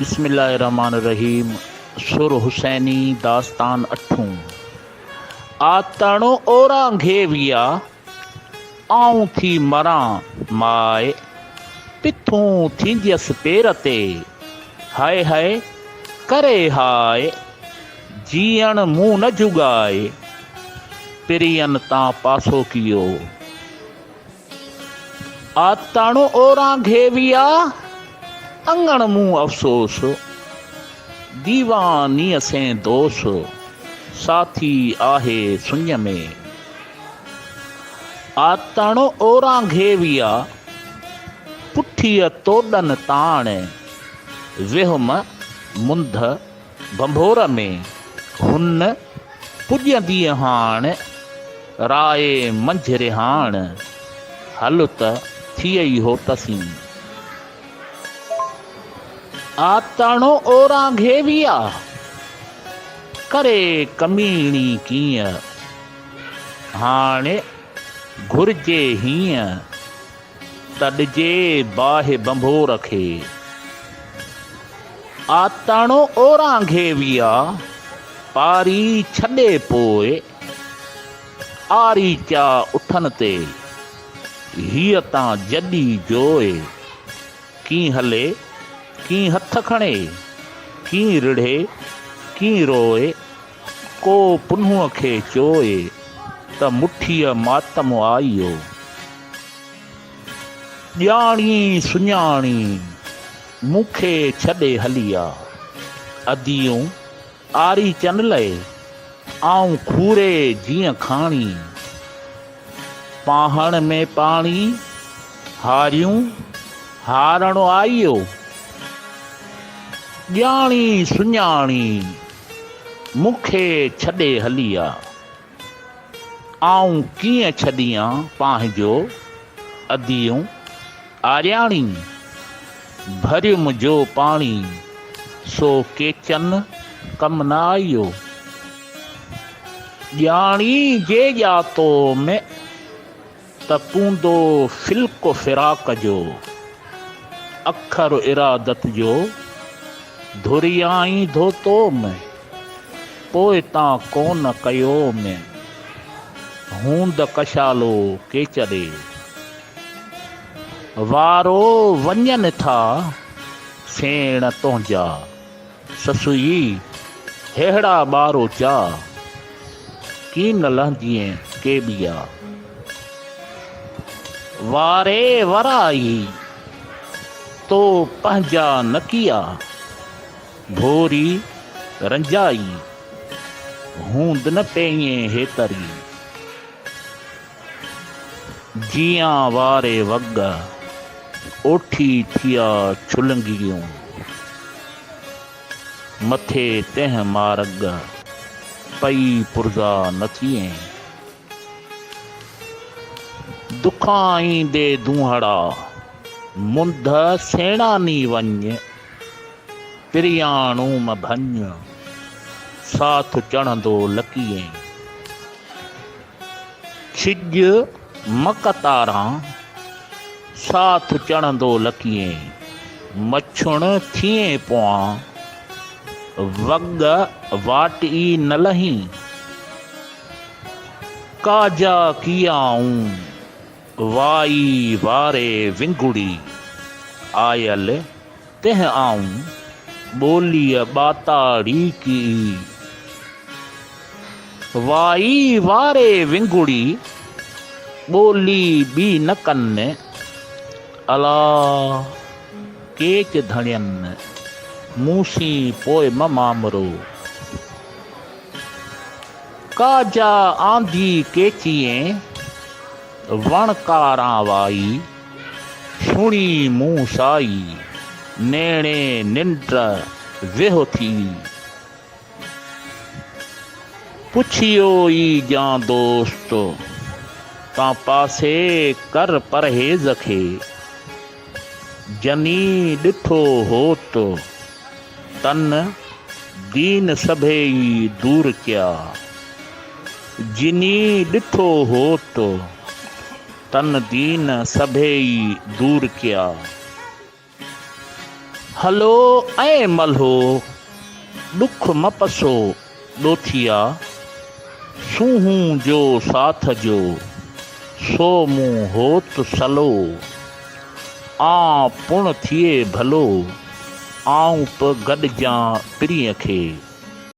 बिस्मिल्लाहिर्रहमानिर्रहीम। सुर हुसैनी दास्तान अठूं। आतणो ओरा घेविया आऊं थी मरां माए, पिथूं थींदियसि पेर ते, हाय हाय करे हाय, जीअण मूं न जुगाए, पिरियन तां पासो कियो। आतणो ओरा घेविया अंगण मूं अफ़सोस, दीवानीअ से दोस, साथी आहे सुञ में। आतणो ओरा घेविया पुठीअ तोॾन ताण, विहुम मुंद बंभोर में, हुन पुॼंदीअ हाण, राए मंझि रिहाण, हल त थियई हो तसीं। आतणो ओरा घेविया करे कमीणी कीअं, हाणे घुर्जे हीअं, तॾिजे बाहि बंभोर खे। आतणो ओरा घेविया पारी छॾे पोइ, आरी चा उठन ते, हीअ तां जॾी जोए, की हले की हथ खणे, की रिढ़े की रोए, को पुन्हूअ खे चोए, त मुठीअ मातम आइयो। ॼाणी सुञाणी मूंखे छॾे हलिया, अदियूं आरी चन लए, आऊं खूरे जीअं खाणी, पाहण में पाणी हारियूं हारणो आइयो। ॼाणी सुञाणी मूंखे छॾे हलिया, आऊं कीअं छॾियां पंहिंजो अदियूं आरियाणी। भरियुमि जो पाणी सो केचन कम न आइयो। ॼाणी जे ॼातो में त पूंदो फिल्को फिराक जो, अखर इरादत जो धुरियाई धोतो में, पोइ तां कोन कयो में, हूंद कशालो केचरे। वारो वञनि था सेण तुंहिंजा, ससुई हेड़ा ॿारो चा, की न लहंदीअ के ॿिया। वारे वराई तो पंहिंजा न किया, भोरी रंजाई हूंद न पेइएं हेतरी। जियां वारे वॻ ओठी थिया छुलंगियूं, मथे तंहिं मारग पई पुरज़ा न थिएं। दुखां ईंदे दूहड़ा मुंद सेणानी वञ, पिरियाणू म भञ, साथ चढ़ंदो लकीअं। छिॼ मकतारां साथ चढ़ंदो लकीअं, मछुण थिए पोआं, वॻ वाटी न लहीं। काजा कियाऊं वाई वारे विंगुड़ी, आयल तह आऊं ॿोलीअ ॿाताड़ी की। वाई वारे विंगुड़ी ॿोली ॿी न कनि, अला केच धणियनि मूसी पोइ म मामरो। काजा आंधी केचिएं वणकारां वाई, सुणी मूं साई, नेणे निंड वेहो थी। पुछियो ई जा दोस्त तां पासे कर परहेज़ खे, जनी ॾिठो होत तन दीन सभेई दूर किया। जिनी ॾिठो होत तन दीन सभेई दूर किया। हलो ऐं मल्हो ॾुख म पसो ॾोथिया, सूंहूं जो साथ जो सो मूं होत सलो, आ पुण थिए भलो आऊं प गॾिजां प्रिय खे।